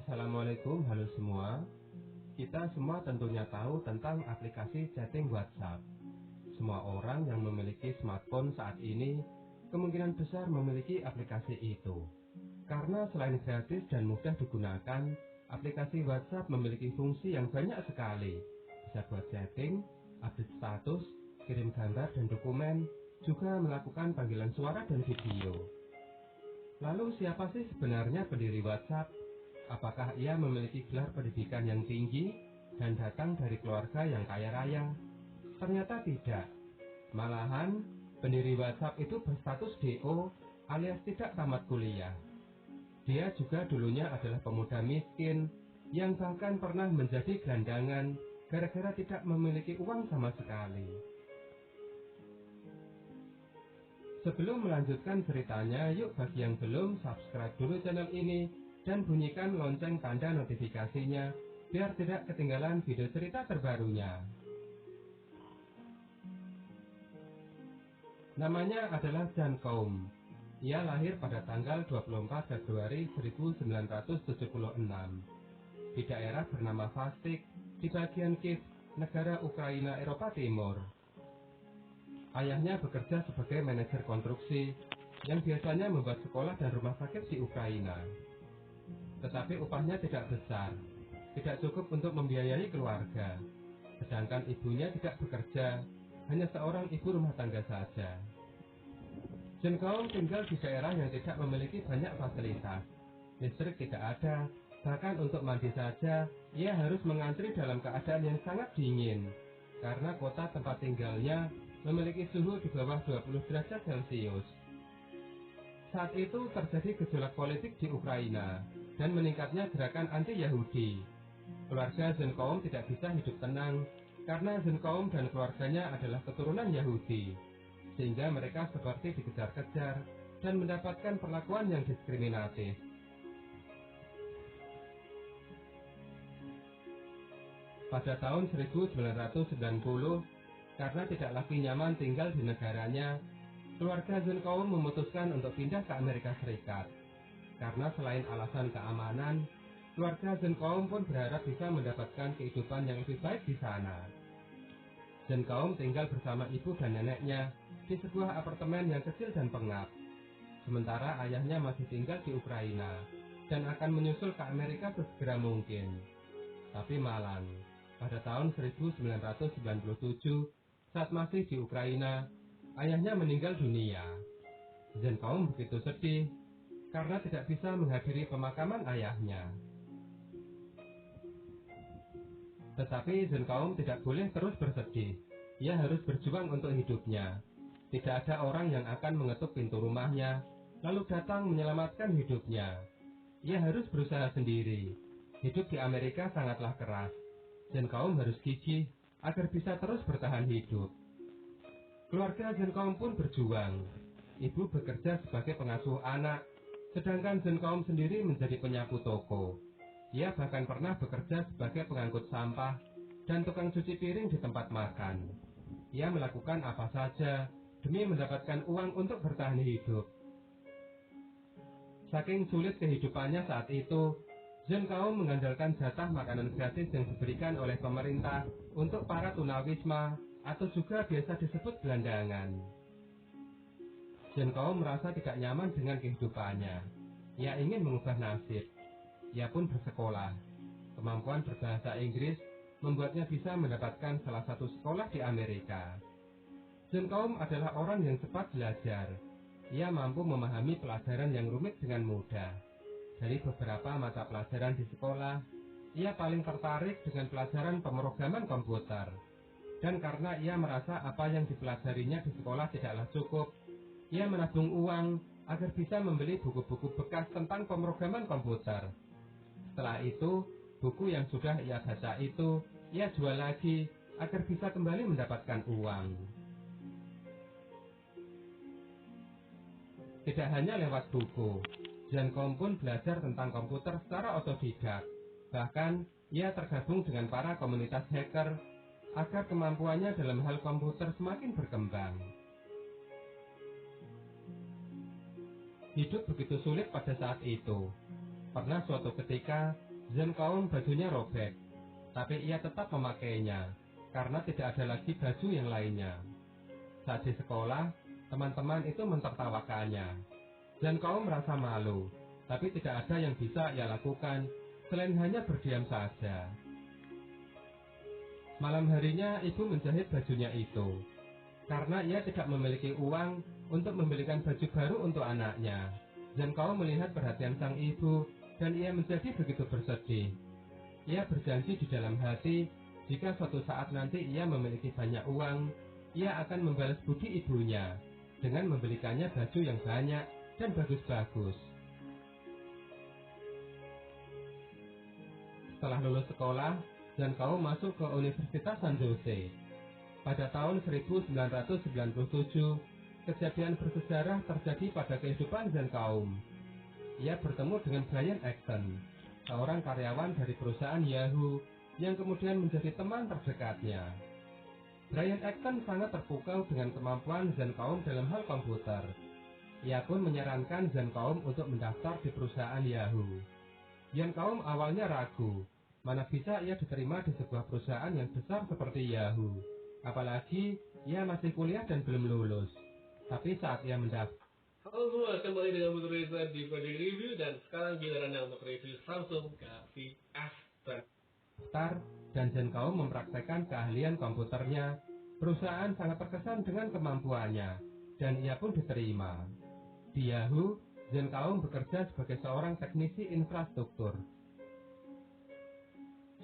Assalamualaikum, halo semua. Kita semua tentunya tahu tentang aplikasi chatting WhatsApp. Semua orang yang memiliki smartphone saat ini kemungkinan besar memiliki aplikasi itu. Karena selain gratis dan mudah digunakan, aplikasi WhatsApp memiliki fungsi yang banyak sekali. Bisa buat chatting, update status, kirim gambar dan dokumen, juga melakukan panggilan suara dan video. Lalu siapa sih sebenarnya pendiri WhatsApp? Apakah ia memiliki gelar pendidikan yang tinggi dan datang dari keluarga yang kaya raya? Ternyata tidak. Malahan, pendiri WhatsApp itu berstatus DO alias tidak tamat kuliah. Dia juga dulunya adalah pemuda miskin yang bahkan pernah menjadi gelandangan gara-gara tidak memiliki uang sama sekali. Sebelum melanjutkan ceritanya, yuk bagi yang belum, subscribe dulu channel ini dan bunyikan lonceng tanda notifikasinya biar tidak ketinggalan video cerita terbarunya. Namanya adalah Jan Koum. Ia lahir pada tanggal 24 Februari 1976 di daerah bernama Vastik di bagian Kiev, negara Ukraina Eropa Timur. Ayahnya bekerja sebagai manajer konstruksi yang biasanya membuat sekolah dan rumah sakit di Ukraina. Tetapi upahnya tidak besar, tidak cukup untuk membiayai keluarga. Sedangkan ibunya tidak bekerja, hanya seorang ibu rumah tangga saja. Jan Koum tinggal di daerah yang tidak memiliki banyak fasilitas. Listrik tidak ada, bahkan untuk mandi saja, ia harus mengantri dalam keadaan yang sangat dingin, karena kota tempat tinggalnya memiliki suhu di bawah 20 derajat Celcius. Saat itu terjadi gejolak politik di Ukraina dan meningkatnya gerakan anti-Yahudi. Keluarga Jan Koum tidak bisa hidup tenang karena Jan Koum dan keluarganya adalah keturunan Yahudi, sehingga mereka seperti dikejar-kejar dan mendapatkan perlakuan yang diskriminatif. Pada tahun 1990, karena tidak lagi nyaman tinggal di negaranya, keluarga Jan Koum memutuskan untuk pindah ke Amerika Serikat. Karena selain alasan keamanan, keluarga Jan Koum pun berharap bisa mendapatkan kehidupan yang lebih baik di sana. Jan Koum tinggal bersama ibu dan neneknya di sebuah apartemen yang kecil dan pengap. Sementara ayahnya masih tinggal di Ukraina dan akan menyusul ke Amerika sesegera mungkin. Tapi malang, pada tahun 1997, saat masih di Ukraina, ayahnya meninggal dunia. Jan Koum begitu sedih karena tidak bisa menghadiri pemakaman ayahnya. Tetapi Jan Koum tidak boleh terus bersedih. Ia harus berjuang untuk hidupnya. Tidak ada orang yang akan mengetuk pintu rumahnya, lalu datang menyelamatkan hidupnya. Ia harus berusaha sendiri. Hidup di Amerika sangatlah keras. Jan Koum harus gigih agar bisa terus bertahan hidup. Keluarga Jan Koum pun berjuang. Ibu bekerja sebagai pengasuh anak, sedangkan Jan Koum sendiri menjadi penyapu toko. Ia bahkan pernah bekerja sebagai pengangkut sampah dan tukang cuci piring di tempat makan. Ia melakukan apa saja demi mendapatkan uang untuk bertahan hidup. Saking sulit kehidupannya saat itu, Jan Koum mengandalkan jatah makanan gratis yang diberikan oleh pemerintah untuk para tunawisma atau juga biasa disebut gelandangan. Jan Koum merasa tidak nyaman dengan kehidupannya. Ia ingin mengubah nasib. Ia pun bersekolah. Kemampuan berbahasa Inggris membuatnya bisa mendapatkan salah satu sekolah di Amerika. Jan Koum adalah orang yang cepat belajar. Ia mampu memahami pelajaran yang rumit dengan mudah. Dari beberapa mata pelajaran di sekolah, ia paling tertarik dengan pelajaran pemrograman komputer. Dan karena ia merasa apa yang dipelajarinya di sekolah tidaklah cukup, ia menabung uang agar bisa membeli buku-buku bekas tentang pemrograman komputer. Setelah itu, buku yang sudah ia baca itu, ia jual lagi agar bisa kembali mendapatkan uang. Tidak hanya lewat buku, Jan Koum pun belajar tentang komputer secara otodidak. Bahkan, ia tergabung dengan para komunitas hacker agar kemampuannya dalam hal komputer semakin berkembang. Hidup begitu sulit pada saat itu. Pernah suatu ketika, Zhenkaum bajunya robek, tapi ia tetap memakainya, karena tidak ada lagi baju yang lainnya. Saat di sekolah, teman-teman itu mentertawakannya. Zhenkaum merasa malu, tapi tidak ada yang bisa ia lakukan, selain hanya berdiam saja. Malam harinya ibu menjahit bajunya itu, karena ia tidak memiliki uang untuk membelikan baju baru untuk anaknya. Zhenkaum melihat perhatian sang ibu, dan ia menjadi begitu bersedih. Ia berjanji di dalam hati, jika suatu saat nanti ia memiliki banyak uang, ia akan membalas budi ibunya dengan membelikannya baju yang banyak dan bagus-bagus. Setelah lulus sekolah, Zhenkaum masuk ke Universitas San Jose. Pada tahun 1997, kejadian bersejarah terjadi pada kehidupan Zhenkaum. Ia bertemu dengan Brian Acton, seorang karyawan dari perusahaan Yahoo yang kemudian menjadi teman terdekatnya. Brian Acton sangat terpukau dengan kemampuan Zhenkaum dalam hal komputer. Ia pun menyarankan Zhenkaum untuk mendaftar di perusahaan Yahoo. Zhenkaum awalnya ragu, mana bisa ia diterima di sebuah perusahaan yang besar seperti Yahoo. Apalagi ia masih kuliah dan belum lulus. Tapi saat ia mendaftar, halo semua, kembali dengan Putu Reza di Project Review, dan sekarang gilirannya untuk review Samsung Galaxy S10. dan Zhenkaum mempraktekkan keahlian komputernya, perusahaan sangat terkesan dengan kemampuannya, dan ia pun diterima. Di Yahoo, Zhenkaum bekerja sebagai seorang teknisi infrastruktur.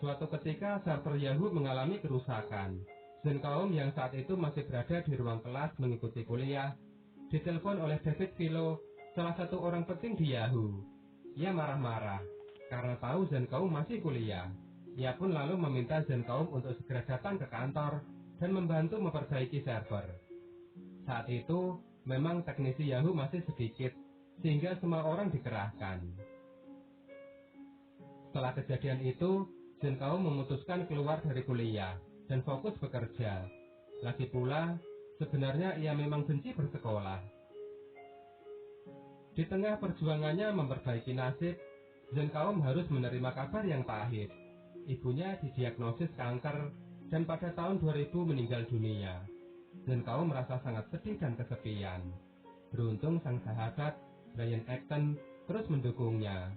Suatu ketika server Yahoo mengalami kerusakan. Zhenkaum yang saat itu masih berada di ruang kelas mengikuti kuliah, ditelepon oleh David Philo, salah satu orang penting di Yahoo. Ia marah-marah, karena tahu Zhenkaum masih kuliah. Ia pun lalu meminta Zhenkaum untuk segera datang ke kantor dan membantu memperbaiki server. Saat itu, memang teknisi Yahoo masih sedikit, sehingga semua orang dikerahkan. Setelah kejadian itu, Zhenkaum memutuskan keluar dari kuliah dan fokus bekerja. Lagi pula, sebenarnya ia memang benci bersekolah. Di tengah perjuangannya memperbaiki nasib, Zhenkaum harus menerima kabar yang pahit. Ibunya didiagnosis kanker dan pada tahun 2000 meninggal dunia. Zhenkaum merasa sangat sedih dan kesepian. Beruntung sang sahabat, Brian Acton, terus mendukungnya.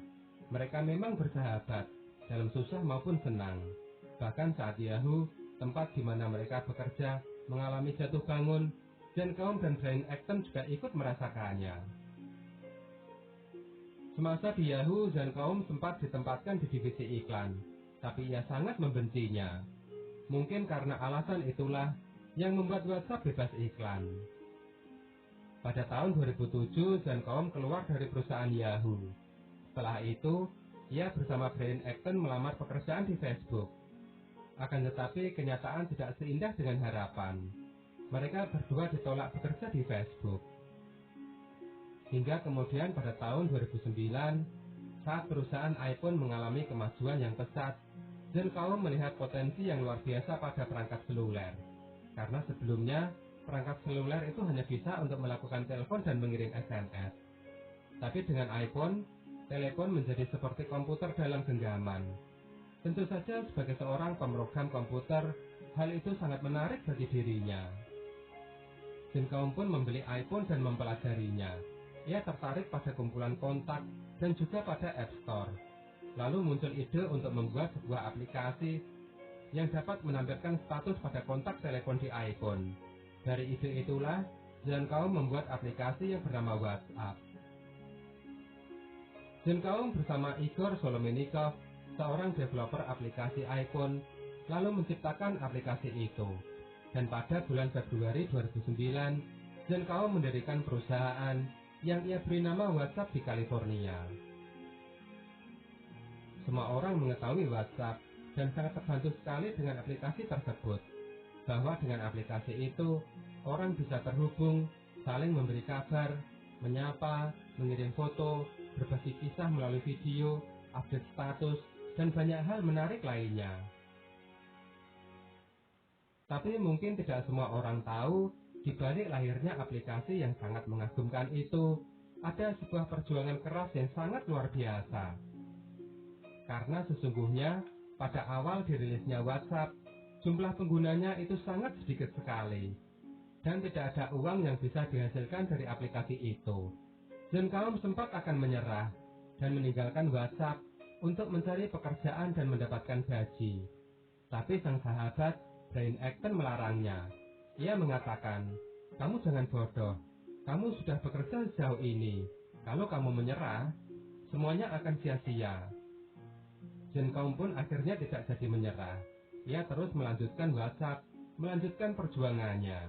Mereka memang bersahabat, dalam susah maupun senang. Bahkan saat Yahoo, tempat di mana mereka bekerja, mengalami jatuh bangun, Zhenkaum dan Brian Acton juga ikut merasakannya. Semasa di Yahoo, Zhenkaum sempat ditempatkan di divisi iklan, tapi ia sangat membencinya. Mungkin karena alasan itulah yang membuat WhatsApp bebas iklan. Pada tahun 2007, Zhenkaum keluar dari perusahaan Yahoo. Setelah itu, ia bersama Brian Acton melamar pekerjaan di Facebook. Akan tetapi kenyataan tidak seindah dengan harapan. Mereka berdua ditolak bekerja di Facebook. Hingga kemudian pada tahun 2009, saat perusahaan iPhone mengalami kemajuan yang pesat, Zhenkaum melihat potensi yang luar biasa pada perangkat seluler. Karena sebelumnya, perangkat seluler itu hanya bisa untuk melakukan telepon dan mengirim SMS. Tapi dengan iPhone, telepon menjadi seperti komputer dalam genggaman. Tentu saja sebagai seorang pemrogram komputer, hal itu sangat menarik bagi dirinya. Zhenkaum pun membeli iPhone dan mempelajarinya. Ia tertarik pada kumpulan kontak dan juga pada App Store. Lalu muncul ide untuk membuat sebuah aplikasi yang dapat menampilkan status pada kontak telepon di iPhone. Dari ide itulah, Zhenkaum membuat aplikasi yang bernama WhatsApp. Zhenkaum bersama Igor Solomenikov, seorang developer aplikasi iPhone, lalu menciptakan aplikasi itu. Dan pada bulan Februari 2009, Zhenkaum mendirikan perusahaan yang ia beri nama WhatsApp di California. Semua orang mengetahui WhatsApp dan sangat terbantu sekali dengan aplikasi tersebut. Bahwa dengan aplikasi itu, orang bisa terhubung, saling memberi kabar, menyapa, mengirim foto, berbagi kisah melalui video, update status, dan banyak hal menarik lainnya. Tapi mungkin tidak semua orang tahu, di balik lahirnya aplikasi yang sangat mengagumkan itu, ada sebuah perjuangan keras yang sangat luar biasa. Karena sesungguhnya pada awal dirilisnya WhatsApp, jumlah penggunanya itu sangat sedikit sekali, dan tidak ada uang yang bisa dihasilkan dari aplikasi itu. John Kaum sempat akan menyerah dan meninggalkan WhatsApp untuk mencari pekerjaan dan mendapatkan gaji. Tapi sang sahabat, Brian Acton, melarangnya. Ia mengatakan, "Kamu jangan bodoh, kamu sudah bekerja sejauh ini. Kalau kamu menyerah, semuanya akan sia-sia." John Kaum pun akhirnya tidak jadi menyerah. Ia terus melanjutkan WhatsApp, melanjutkan perjuangannya.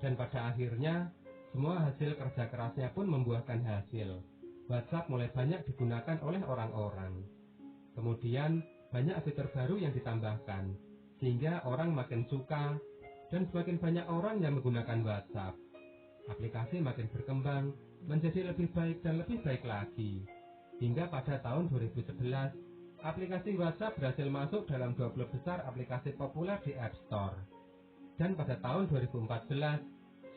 Dan pada akhirnya, semua hasil kerja kerasnya pun membuahkan hasil. WhatsApp mulai banyak digunakan oleh orang-orang. Kemudian, banyak fitur baru yang ditambahkan, sehingga orang makin suka, dan semakin banyak orang yang menggunakan WhatsApp. Aplikasi makin berkembang, menjadi lebih baik dan lebih baik lagi. Hingga pada tahun 2011, aplikasi WhatsApp berhasil masuk dalam 20 besar aplikasi populer di App Store. Dan pada tahun 2014,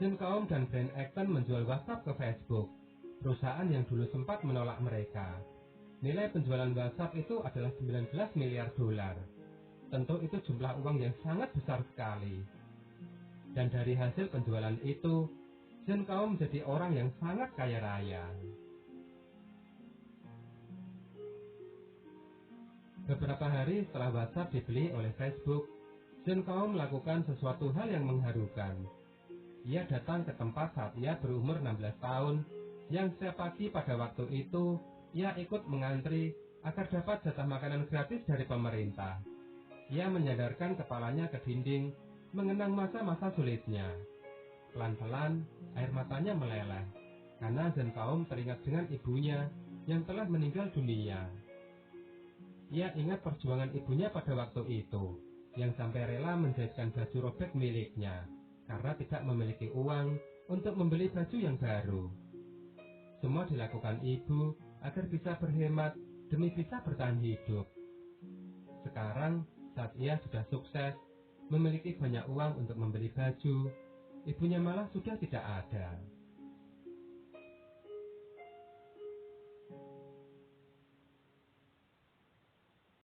John Kaum dan Brian Acton menjual WhatsApp ke Facebook, perusahaan yang dulu sempat menolak mereka. Nilai penjualan WhatsApp itu adalah 19 miliar dolar. Tentu itu jumlah uang yang sangat besar sekali. Dan dari hasil penjualan itu, John Kaum menjadi orang yang sangat kaya raya. Beberapa hari setelah WhatsApp dibeli oleh Facebook, John Kaum melakukan sesuatu hal yang mengharukan. Ia datang ke tempat saat ia berumur 16 tahun, yang setiap pagi pada waktu itu, ia ikut mengantri agar dapat jatah makanan gratis dari pemerintah. Ia menyadarkan kepalanya ke dinding, mengenang masa-masa sulitnya. Pelan-pelan, air matanya meleleh, karena John Kaum teringat dengan ibunya yang telah meninggal dunia. Ia ingat perjuangan ibunya pada waktu itu, yang sampai rela menjahitkan baju robek miliknya, karena tidak memiliki uang untuk membeli baju yang baru. Semua dilakukan ibu agar bisa berhemat demi bisa bertahan hidup. Sekarang, saat ia sudah sukses, memiliki banyak uang untuk membeli baju, ibunya malah sudah tidak ada.